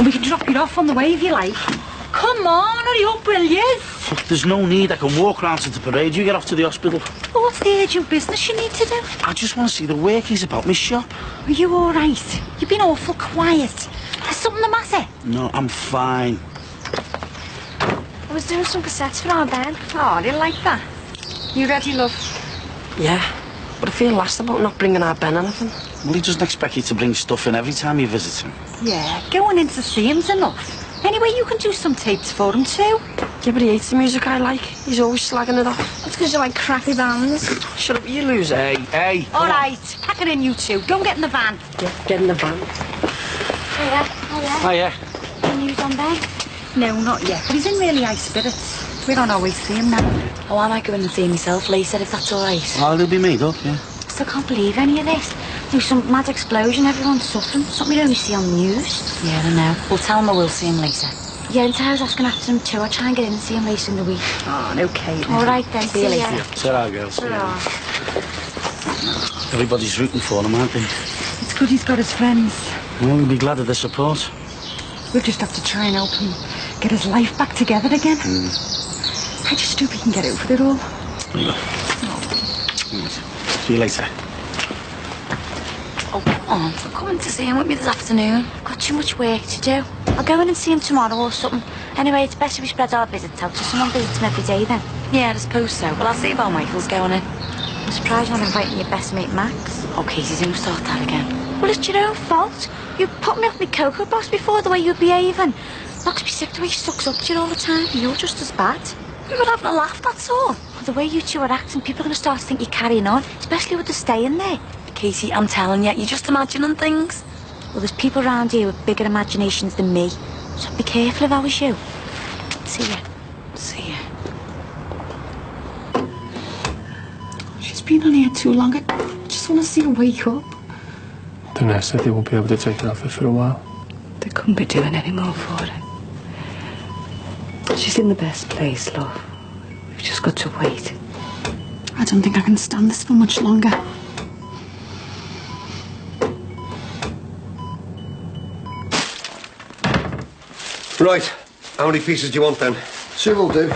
And we can drop you off on the way if you like. Come on, hurry up, will you? Look, there's no need. I can walk round to the parade. You get off to the hospital. Well, what's the urgent business you need to do? I just want to see the workings about my shop. Are you all right? You've been awful quiet. Is something the matter? No, I'm fine. I was doing some cassettes for our band. Oh, do you like that? You ready, love? Yeah, but I feel last about not bringing our Ben anything. Well, he doesn't expect you to bring stuff in every time you visit him. Yeah, going in to see him's enough. Anyway, you can do some tapes for him too. Yeah, but he hates the music I like. He's always slagging it off. That's because you like crappy bands. Shut up, you loser. Hey. All right, pack it in, you two. Go get in the van. Yeah, get in the van. Hiya. Hiya. News on Ben? No, not yet, but he's in really high spirits. We don't always see him now. Oh, I might go in and see myself later, if that's all right. Oh, they'll be made up, yeah. Still can't believe any of this. There's some mad explosion, everyone's suffering. Something you only see on the news. Yeah, I know. We'll tell him I will see him later. Yeah, and Tara's asking after him too. I'll try and get in and see him later in the week. Oh, okay then. All right then, See you later. Ta-ra, girls. Ta-ra. Everybody's rooting for him, aren't they? It's good he's got his friends. Well, we'll be glad of the support. We'll just have to try and help him get his life back together again. I just hope he can get over it all. There you go. See you later. Oh, come on. Come in to see him with me this afternoon. I've got too much work to do. I'll go in and see him tomorrow or something. Anyway, it's best if we spread our visits out so someone visits him every day then. Yeah, I suppose so. Well, I'll see about Michael's going in. I'm surprised you're not inviting your best mate Max. Oh, Casey, don't start that again. Well, it's your own fault. You put me off my Cocoa Boss before, the way you're behaving. Knocks me sick the way he sucks up to you all the time. You're just as bad. We were having a laugh, that's all. Well, the way you two are acting, people are going to start to think you're carrying on, especially with the staying there. Casey, I'm telling you, you're just imagining things. Well, there's people around here with bigger imaginations than me. So be careful if I was you. See ya. See ya. She's been on here too long. I just want to see her wake up. The nurse said they won't be able to take her off her for a while. They couldn't be doing any more for her. She's in the best place, love. We've just got to wait. I don't think I can stand this for much longer. Right. How many pieces do you want then? 2 will do.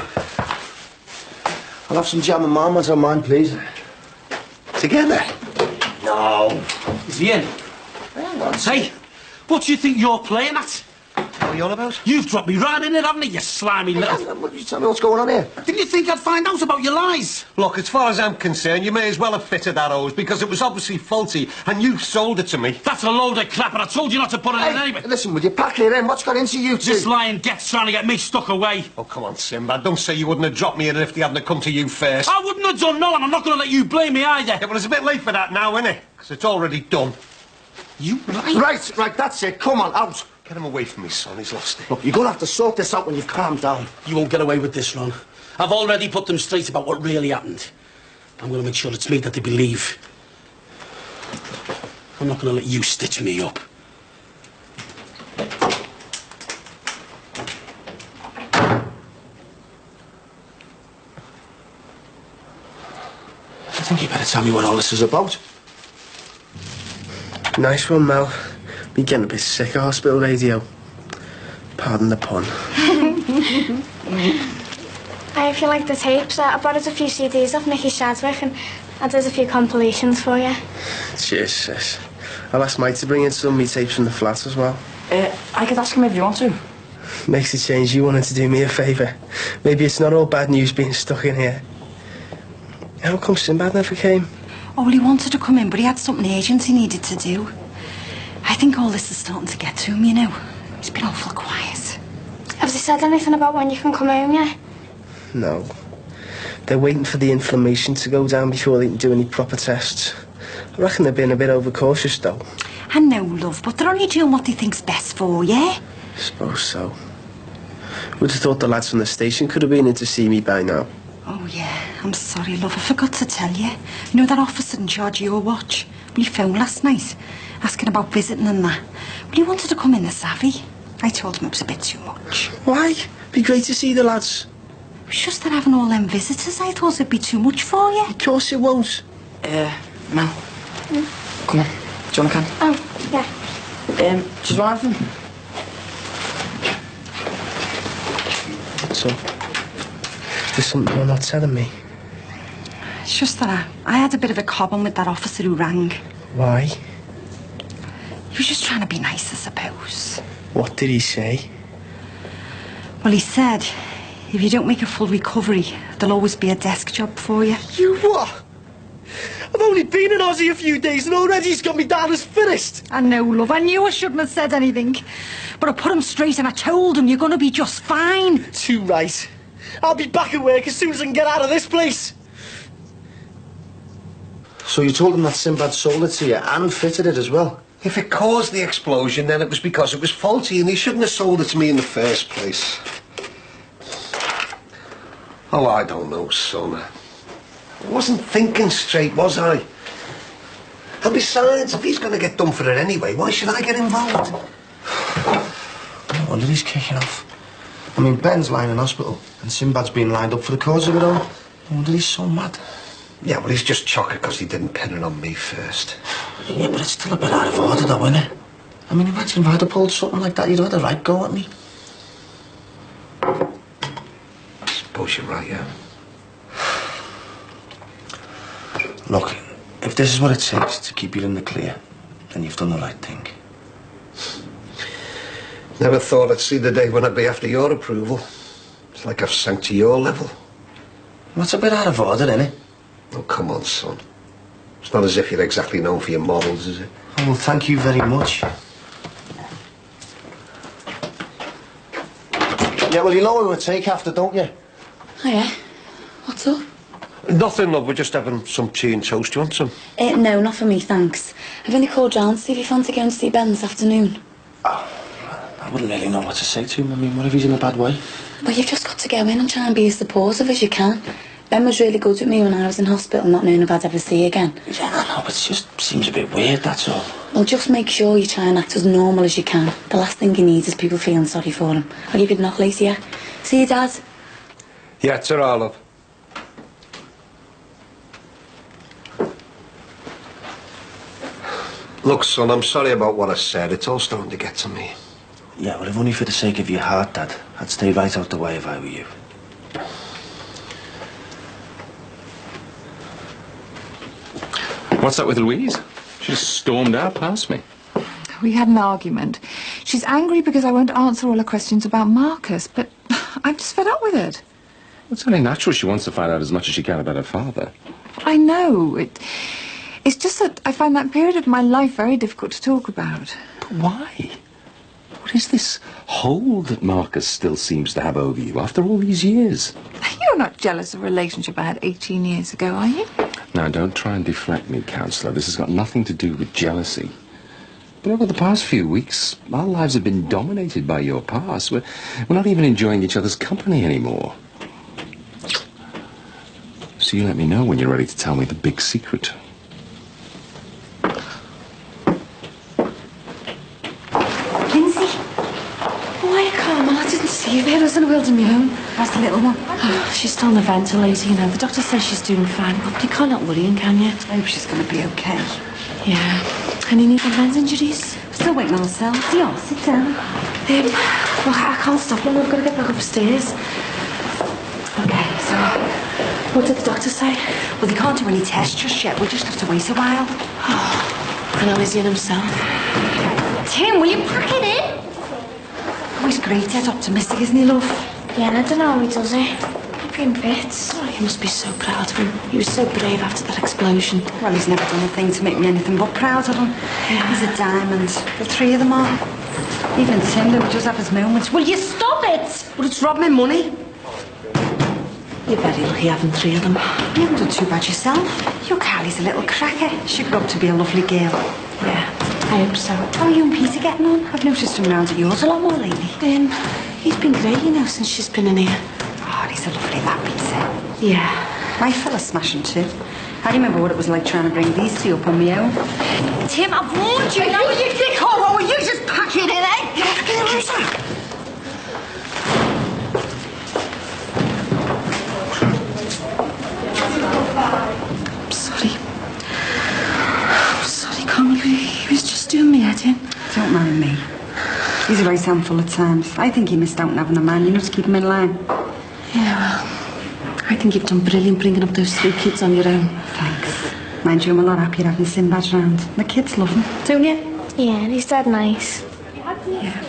I'll have some jam and marmite on mine, please. Together? No. Is he in? Hey, what do you think you're playing at? What are you on about? You've dropped me right in it, haven't you, you slimy little... You tell me what's going on here. Didn't you think I'd find out about your lies? Look, as far as I'm concerned, you may as well have fitted that hose because it was obviously faulty and you sold it to me. That's a load of crap, and I told you not to put it in anyway. Listen, will you pack it in? What's got into you two? This lying get's trying to get me stuck away. Oh, come on, Sinbad. Don't say you wouldn't have dropped me in if they hadn't come to you first. I wouldn't have done no, and I'm not going to let you blame me either. Yeah, well, it's a bit late for that now, isn't it? Because it's already done. You right? Right, that's it. Come on, out. Get him away from me, son. He's lost it. Look, you're going to have to sort this out when you've calmed down. You won't get away with this, Ron. I've already put them straight about what really happened. I'm going to make sure it's me that they believe. I'm not going to let you stitch me up. I think you better tell me what all this is about. Nice one, Mel. Be getting a bit sick of hospital radio. Pardon the pun. Hey, if you like the tapes, I brought us a few CDs off Mickey Shadwick and I did a few compilations for you. Cheers, sis. I'll ask Mike to bring in some of me tapes from the flat as well. I could ask him if you want to. Makes it change you wanting to do me a favour. Maybe it's not all bad news being stuck in here. How come Sinbad never came? Oh, well, he wanted to come in, but he had something urgent he needed to do. think all this is starting to get to him, you know. He's been awful quiet. Have they said anything about when you can come home yet? No. They're waiting for the inflammation to go down before they can do any proper tests. I reckon they're being a bit overcautious, though. I know, love, but they're only doing what they think's best for, yeah? Suppose so. Would have thought the lads from the station could have been in to see me by now. Oh, yeah. I'm sorry, love. I forgot to tell you. You know that officer in charge of your watch? Well, he phoned last night, asking about visiting and that. Well, he wanted to come in the savvy. I told him it was a bit too much. Why? Be great to see the lads. It was just that having all them visitors, I thought it'd be too much for you. Of course it won't. Mel. Come on. Do you want a can? Oh, yeah. Just one of them. So, there's something you're not telling me. It's just that I had a bit of a cob-on with that officer who rang. Why? He was just trying to be nice, I suppose. What did he say? Well, he said, if you don't make a full recovery, there'll always be a desk job for you. You what? I've only been in Aussie a few days and already he's got me down as finished. I know, love. I knew I shouldn't have said anything. But I put him straight and I told him you're going to be just fine. Too right. I'll be back at work as soon as I can get out of this place. So you told him that Sinbad sold it to you and fitted it as well? If it caused the explosion, then it was because it was faulty and he shouldn't have sold it to me in the first place. Oh, I don't know, son. I wasn't thinking straight, was I? And besides, if he's going to get done for it anyway, why should I get involved? No wonder he's kicking off. I mean, Ben's lying in hospital and Sinbad's been lined up for the cause of it all. No wonder he's so mad. Yeah, well, he's just chocker because he didn't pin it on me first. Yeah, but it's still a bit out of order though, isn't it? I mean, imagine if I'd have pulled something like that, you'd have had a right go at me. I suppose you're right, yeah. Look, if this is what it takes to keep you in the clear, then you've done the right thing. Never thought I'd see the day when I'd be after your approval. It's like I've sank to your level. That's a bit out of order, isn't it? Oh, come on, son. It's not as if you're exactly known for your morals, is it? Oh, well, thank you very much. Yeah, well, you know we're going to take after, don't you? Oh, yeah. What's up? Nothing, love. We're just having some tea and toast. Do you want some? No, not for me, thanks. I've only called round to see if you fancy going to see Ben this afternoon. Oh, I wouldn't really know what to say to him. I mean, what if he's in a bad way? Well, you've just got to go in and try and be as supportive as you can. Ben was really good with me when I was in hospital, not knowing if I'd ever see you again. Yeah, I know, but it just seems a bit weird, that's all. Well, just make sure you try and act as normal as you can. The last thing he needs is people feeling sorry for him. I'll give you the knock later, yeah? See you, Dad. Yeah, ta-ra, love. Look, son, I'm sorry about what I said. It's all starting to get to me. Yeah, well, if only for the sake of your heart, Dad. I'd stay right out the way if I were you. What's up with Louise? She just stormed out past me. We had an argument. She's angry because I won't answer all her questions about Marcus, but I'm just fed up with it. It's only natural she wants to find out as much as she can about her father. I know. It's just that I find that period of my life very difficult to talk about. But why? What is this hold that Marcus still seems to have over you after all these years? You're not jealous of a relationship I had 18 years ago, are you? Now, don't try and deflect me, Counsellor. This has got nothing to do with jealousy. But over the past few weeks, our lives have been dominated by your past. We're not even enjoying each other's company anymore. So you let me know when you're ready to tell me the big secret. Lindsay? Why, Carmel? I didn't see you there. I was in a building my own. How's the little one? Oh, she's still on the ventilator, you know. The doctor says she's doing fine, but you can't help worrying, can you? I hope she's going to be okay. Yeah. Any new Ben's injuries? Still waiting on ourselves. Yeah, sit down. Well, I can't stop him. I've got to get back upstairs. Okay, so what did the doctor say? Well, they can't do any tests just yet. We'll just have to wait a while. Oh, and how is he in himself? Tim, will you pack it in? Oh, he's great. Dead optimistic, isn't he, love? Yeah, I don't know how he does it. Hope fucking bits. Oh, you must be so proud of him. He was so brave after that explosion. Well, he's never done a thing to make me anything but proud of him. Yeah. He's a diamond. The three of them are. Even Tim, who does have his moments. Will you stop it? But it's robbing money. You're very lucky having three of them. You haven't done too bad yourself. Your Carly's a little cracker. She grew up to be a lovely girl. Yeah, I hope so. How are you and Peter getting on? I've noticed him round at yours a lot more lately. He's been great, you know, since she's been in here. Oh, he's a lovely lad, Peter. Yeah. My fella's smashing too. I remember what it was like trying to bring these two up on my own. Tim, I've warned you. Now you think, oh, well, you just pack it in, eh? I'm sorry. I'm sorry, Connolly. He was just doing me head in. Don't mind me. He's a right handful at times. I think he missed out on having a man, you know, to keep him in line. Yeah, well, I think you've done brilliant bringing up those three kids on your own. Thanks. Mind you, I'm a lot happier having Sinbad round. The kids love him, don't you? Yeah, and he's dead nice. Yeah.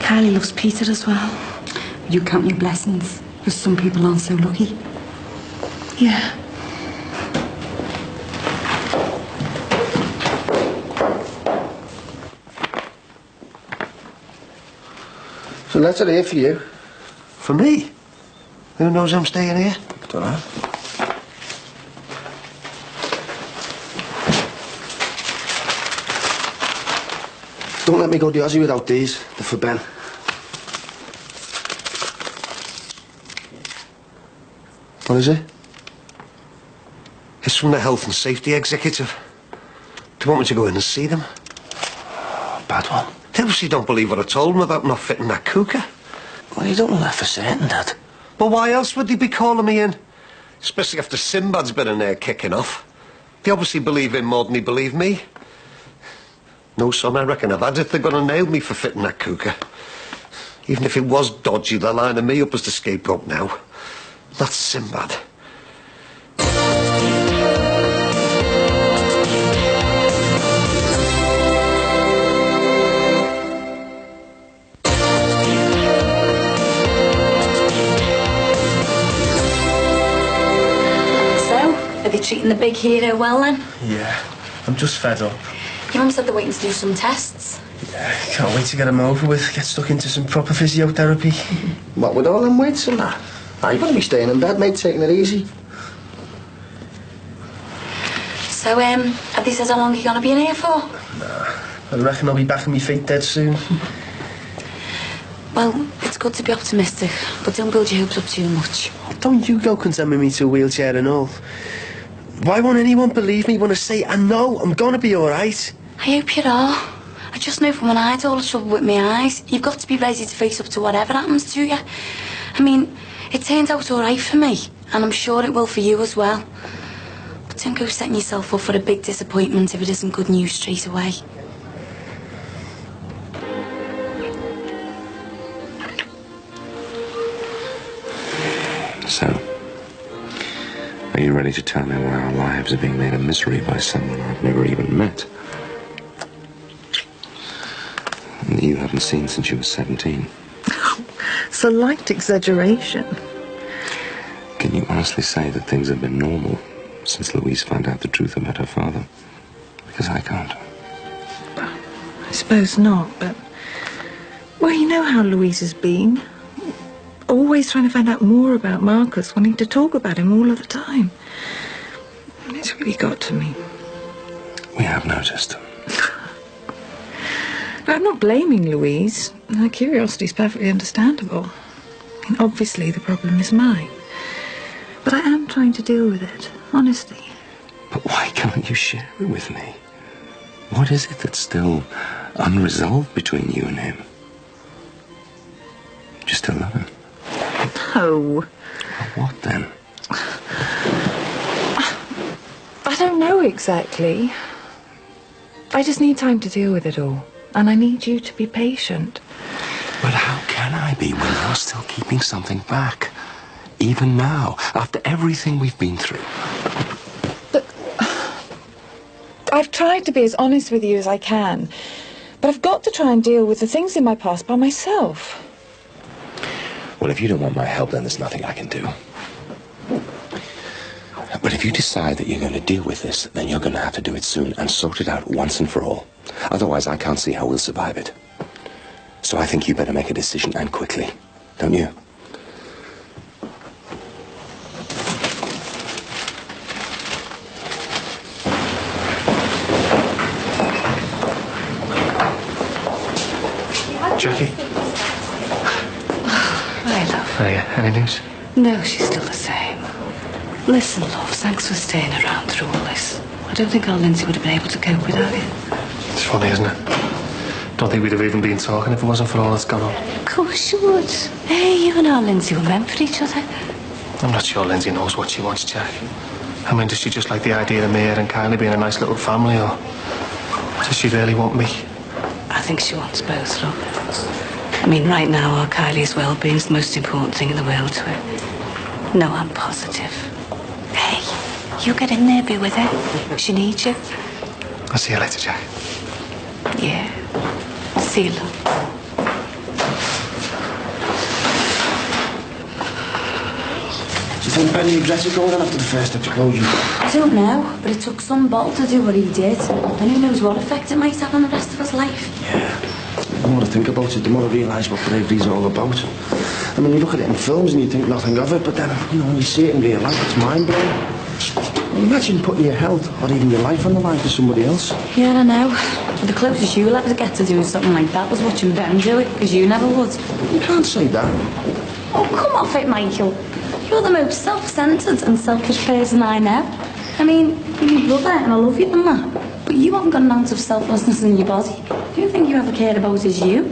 Carly loves Peter as well. You count your blessings, because some people aren't so lucky. Yeah. There's a letter here for you. For me? Who knows I'm staying here? Don't know. Don't let me go to Aussie without these. They're for Ben. What is it? It's from the Health and Safety Executive. Do you want me to go in and see them? Oh, bad one. They obviously don't believe what I told them about not fitting that cooker. Well, you don't know that for certain, Dad. But why else would they be calling me in? Especially after Sinbad's been in there kicking off. They obviously believe him more than he believed me. No, son, I reckon I've had it. They're going to nail me for fitting that cooker. Even if it was dodgy, they're lining me up as the scapegoat now. That's Sinbad. Are they treating the big hero well then? Yeah, I'm just fed up. Your mum said they're waiting to do some tests. Yeah, can't wait to get him over with. Get stuck into some proper physiotherapy. What, with all them weights and that? You're going to be staying in bed, mate, taking it easy. So, have they said how long you're going to be in here for? Nah, I reckon I'll be back on my feet dead soon. Well, it's good to be optimistic, but don't build your hopes up too much. Don't you go condemning me to a wheelchair and all. Why won't anyone believe me when I say I know I'm gonna be alright? I hope you are. I just know from when I had all the trouble with my eyes, you've got to be ready to face up to whatever happens to you. I mean, it turned out alright for me, and I'm sure it will for you as well. But don't go setting yourself up for a big disappointment if it isn't good news straight away. So, are you ready to tell me why our lives are being made a misery by someone I've never even met? And that you haven't seen since you were 17? It's a light exaggeration. Can you honestly say that things have been normal since Louise found out the truth about her father? Because I can't. I suppose not, but... Well, you know how Louise has been. Always trying to find out more about Marcus, wanting to talk about him all of the time. It's really got to me. We have noticed. I'm not blaming Louise. Her curiosity is perfectly understandable. I mean, obviously the problem is mine. But I am trying to deal with it, honestly. But why can't you share it with me? What is it that's still unresolved between you and him? You still love him? No. Well, what then? I don't know exactly. I just need time to deal with it all. And I need you to be patient. But how can I be when you're still keeping something back? Even now, after everything we've been through. Look, I've tried to be as honest with you as I can. But I've got to try and deal with the things in my past by myself. Well, if you don't want my help, then there's nothing I can do. But if you decide that you're going to deal with this, then you're going to have to do it soon and sort it out once and for all. Otherwise, I can't see how we'll survive it. So I think you better make a decision, and quickly. Don't you? Jackie? Hi, love. Hiya, any news? No, she's still the same. Listen, love, thanks for staying around through all this. I don't think our Lindsay would have been able to cope without you. It's funny, isn't it? Don't think we'd have even been talking if it wasn't for all that's gone on. Of course you would. Hey, you and our Lindsay were meant for each other. I'm not sure Lindsay knows what she wants, Jack. I mean, does she just like the idea of me and Kylie being a nice little family, or does she really want me? I think she wants both, love. I mean, right now, our Kylie's well-being is the most important thing in the world to her. No, I'm positive. Hey, you get in there, be with her. She needs you. I'll see you later, Jack. Yeah. See you, love. Do you think Benny regretted going on after the first explosion? I don't know, but it took some bottle to do what he did. And who knows what effect it might have on the rest of his life. Yeah. The more I think about it, the more I realise what bravery's all about. I mean, you look at it in films and you think nothing of it, but then, you know, when you see it in real life, it's mind-blowing. Imagine putting your health or even your life on the line for somebody else. Yeah, I know. But the closest you'll ever get to doing something like that was watching Ben do it, because you never would. You can't say that. Oh, come off it, Michael. You're the most self-centred and selfish person I know. I mean, you're my brother and I love you and that. But you haven't got an ounce of selflessness in your body. The only thing you ever cared about is you.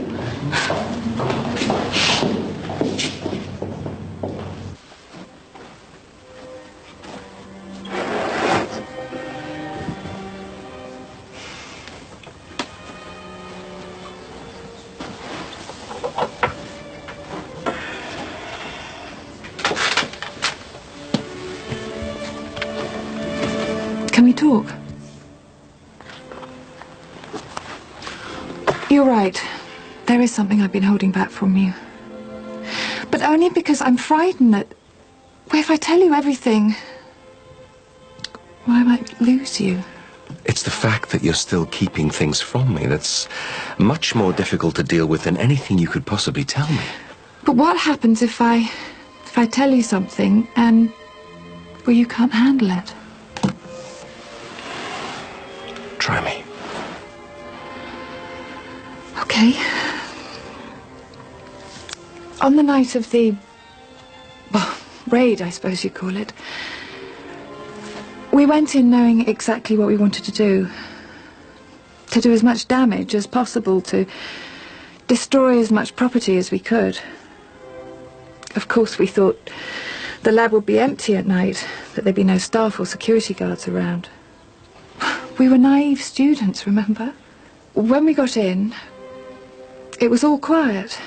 Can we talk? You're right. There is something I've been holding back from you. But only because I'm frightened that, well, if I tell you everything, well, I might lose you. It's the fact that you're still keeping things from me that's much more difficult to deal with than anything you could possibly tell me. But what happens if I tell you something and, well, you can't handle it? Try me. Okay. On the night of the, well, raid, I suppose you'd call it, we went in knowing exactly what we wanted to do. To do as much damage as possible, to destroy as much property as we could. Of course, we thought the lab would be empty at night, that there'd be no staff or security guards around. We were naive students, remember? When we got in, it was all quiet,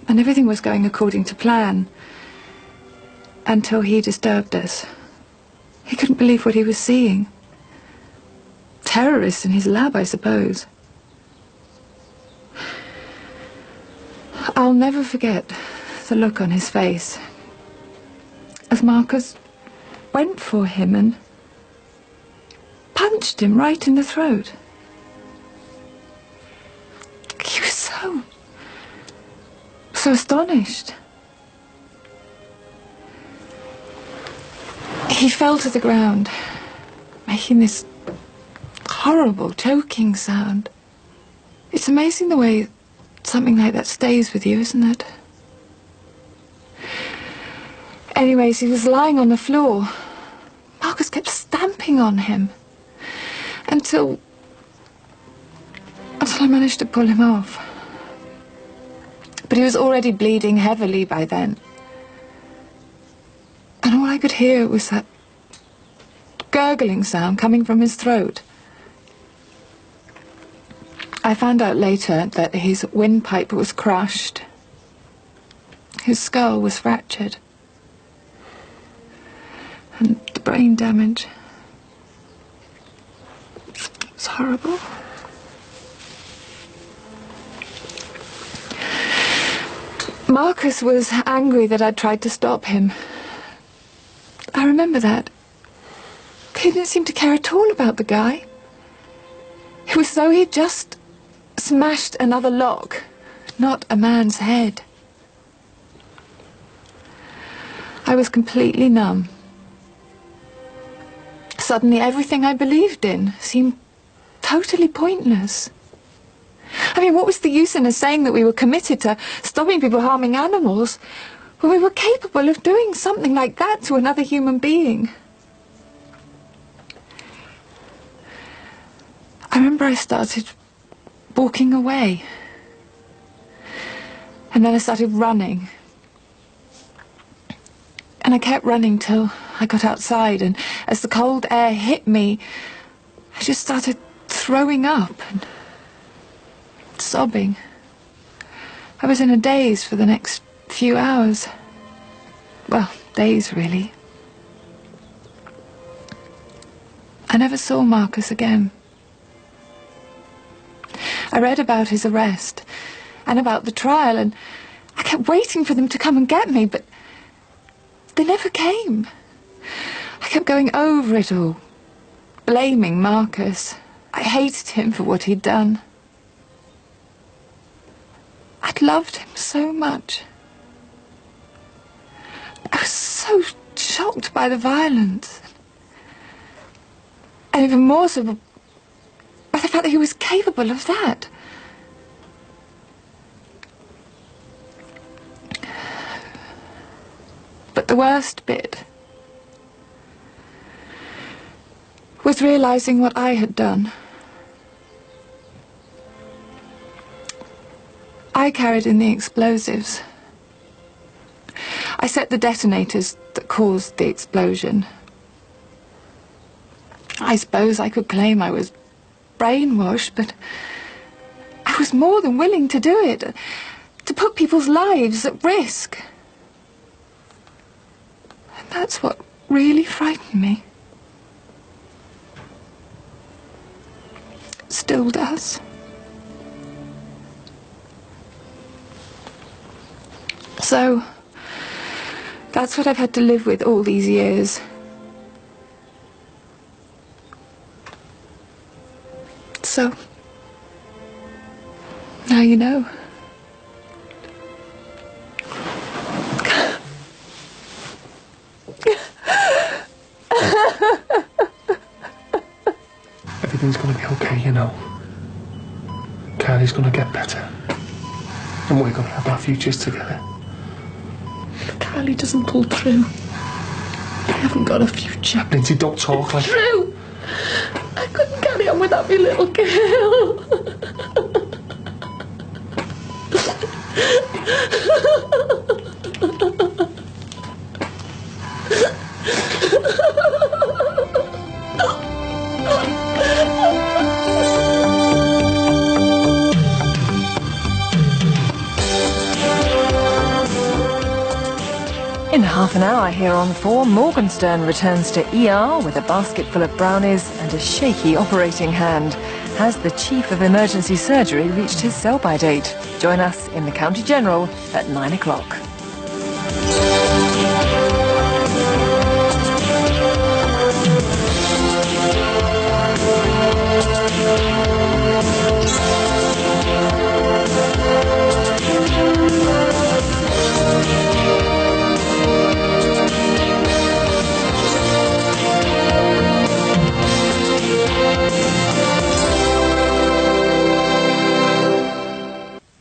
and everything was going according to plan, until he disturbed us. He couldn't believe what he was seeing. Terrorists in his lab, I suppose. I'll never forget the look on his face as Marcus went for him and punched him right in the throat. He was so astonished. He fell to the ground, making this horrible choking sound. It's amazing the way something like that stays with you, isn't it? Anyways, he was lying on the floor. Marcus kept stamping on him until I managed to pull him off. But he was already bleeding heavily by then. And all I could hear was that gurgling sound coming from his throat. I found out later that his windpipe was crushed. His skull was fractured. And the brain damage. It was horrible. Marcus was angry that I'd tried to stop him. I remember that. He didn't seem to care at all about the guy. It was as though he'd just smashed another lock, not a man's head. I was completely numb. Suddenly, everything I believed in seemed totally pointless. I mean, what was the use in us saying that we were committed to stopping people harming animals when we were capable of doing something like that to another human being? I remember I started walking away. And then I started running. And I kept running till I got outside, and as the cold air hit me, I just started throwing up and sobbing. I was in a daze for the next few hours. Well, days, really. I never saw Marcus again. I read about his arrest and about the trial, and I kept waiting for them to come and get me, but they never came. I kept going over it all, blaming Marcus. I hated him for what he'd done. I'd loved him so much. I was so shocked by the violence. And even more so by the fact that he was capable of that. But the worst bit was realizing what I had done. I carried in the explosives. I set the detonators that caused the explosion. I suppose I could claim I was brainwashed, but I was more than willing to do it, to put people's lives at risk. And that's what really frightened me. Still does. So, that's what I've had to live with all these years. So, now you know. Everything's gonna be okay, you know. Kylie's gonna get better. And we're gonna have our futures together. If Kylie doesn't pull through, I haven't got a future. Lindsay, don't talk like... True! I couldn't carry on without my little girl. In half an hour here on 4, Morgenstern returns to ER with a basket full of brownies and a shaky operating hand. Has the Chief of Emergency Surgery reached his sell-by date? Join us in the County General at 9 o'clock.